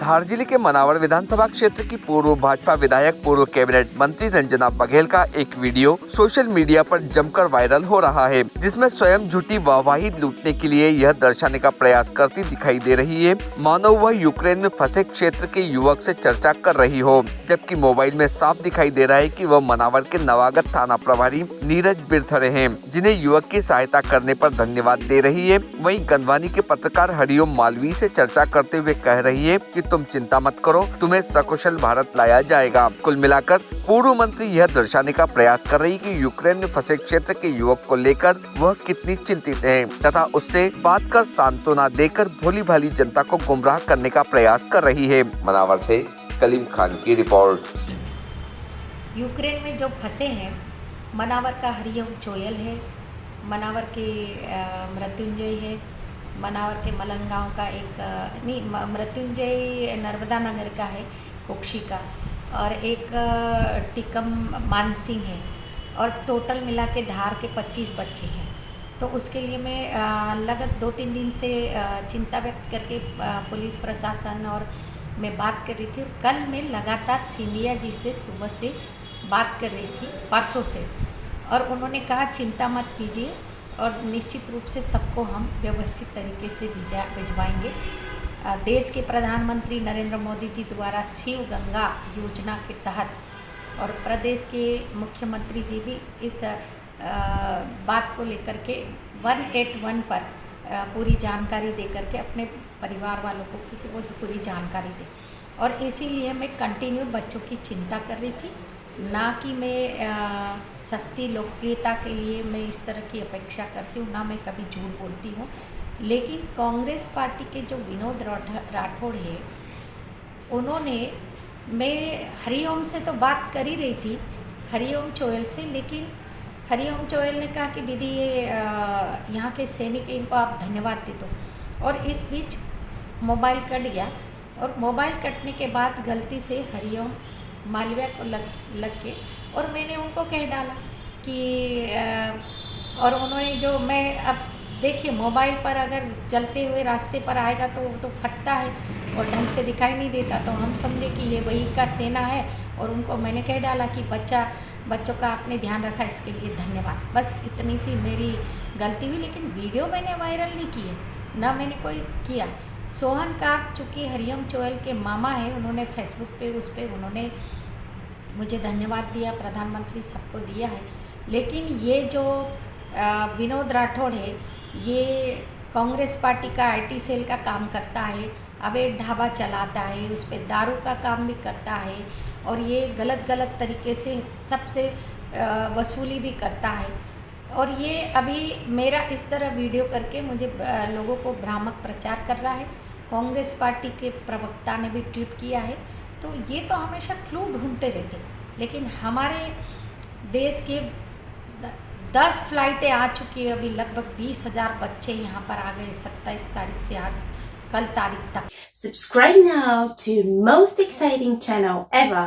धार जिले के मनावर विधानसभा क्षेत्र की पूर्व भाजपा विधायक पूर्व कैबिनेट मंत्री रंजना बघेल का एक वीडियो सोशल मीडिया पर जमकर वायरल हो रहा है, जिसमें स्वयं झूठी वाहवाही लूटने के लिए यह दर्शाने का प्रयास करती दिखाई दे रही है मानो वह यूक्रेन में फंसे क्षेत्र के युवक से चर्चा कर रही हो, जबकि मोबाइल में साफ दिखाई दे रहा है कि वह मनावर के नवागत थाना प्रभारी नीरज बिरथरे हैं, जिन्हें युवक की सहायता करने पर धन्यवाद दे रही है। वहीं गंधवानी के पत्रकार हरिओम मालवीय से चर्चा करते हुए कह रही है कि तुम चिंता मत करो, तुम्हें सकुशल भारत लाया जाएगा। कुल मिलाकर पूर्व मंत्री यह दर्शाने का प्रयास कर रही कि यूक्रेन में फंसे क्षेत्र के युवक को लेकर वह कितनी चिंतित है तथा उससे बात कर सांत्वना देकर भोली भाली जनता को गुमराह करने का प्रयास कर रही है। मनावर से कलीम खान की रिपोर्ट। यूक्रेन में जो फंसे हैं, मनावर का हरिओम चोयल है, मनावर के मृत्युंजय है, मनावर के मलन गांव का एक मृत्युंजय नर्मदा नगर का है, कुक्षी का, और एक टिकम मानसिंह है, और टोटल मिला के धार के 25 बच्चे हैं। तो उसके लिए मैं लगभग 2-3 दिन से चिंता व्यक्त करके पुलिस प्रशासन और मैं बात कर रही थी। कल मैं लगातार सिंधिया जी से सुबह से बात कर रही थी, परसों से, और उन्होंने कहा चिंता मत कीजिए और निश्चित रूप से सबको हम व्यवस्थित तरीके से भिजवाएंगे। देश के प्रधानमंत्री नरेंद्र मोदी जी द्वारा शिव गंगा योजना के तहत और प्रदेश के मुख्यमंत्री जी भी इस बात को लेकर के 181 पर पूरी जानकारी दे करके अपने परिवार वालों को कि वो पूरी जानकारी दें, और इसीलिए मैं कंटिन्यू बच्चों की चिंता कर रही थी, ना कि मैं सस्ती लोकप्रियता के लिए मैं इस तरह की अपेक्षा करती हूँ, ना मैं कभी झूठ बोलती हूँ। लेकिन कांग्रेस पार्टी के जो विनोद राठौड़ है, उन्होंने, मैं हरिओम से तो बात कर ही रही थी, हरिओम चोयल से, लेकिन हरिओम चोयल ने कहा कि दीदी ये यहाँ के सैनिक हैं, इनको आप धन्यवाद दे दो, और इस बीच मोबाइल कट गया, और मोबाइल कटने के बाद गलती से हरिओम मालवीय को लग के, और मैंने उनको कह डाला कि और उन्होंने जो, मैं अब देखिए मोबाइल पर अगर चलते हुए रास्ते पर आएगा तो फटता है और ढंग से दिखाई नहीं देता, तो हम समझे कि ये वही का सेना है, और उनको मैंने कह डाला कि बच्चों का आपने ध्यान रखा, इसके लिए धन्यवाद। बस इतनी सी मेरी गलती हुई, लेकिन वीडियो मैंने वायरल नहीं की है, ना मैंने कोई किया। सोहन का चूँकि हरिओम चोयल के मामा है, उन्होंने फेसबुक पे उस पर उन्होंने मुझे धन्यवाद दिया, प्रधानमंत्री सबको दिया है। लेकिन ये जो विनोद राठौड़ है, ये कांग्रेस पार्टी का आईटी सेल का काम करता है, अवैध ढाबा चलाता है, उस पर दारू का काम भी करता है, और ये गलत तरीके से सबसे वसूली भी करता है। और ये अभी मेरा इस तरह वीडियो करके मुझे लोगों को भ्रामक प्रचार कर रहा है। कांग्रेस पार्टी के प्रवक्ता ने भी ट्वीट किया है। तो ये तो हमेशा क्लू ढूंढते रहते, लेकिन हमारे देश के 10 फ्लाइटें आ चुकी है, अभी लगभग 20,000 बच्चे यहाँ पर आ गए 27 तारीख से आज कल तारीख तक। Subscribe now to most exciting channel ever.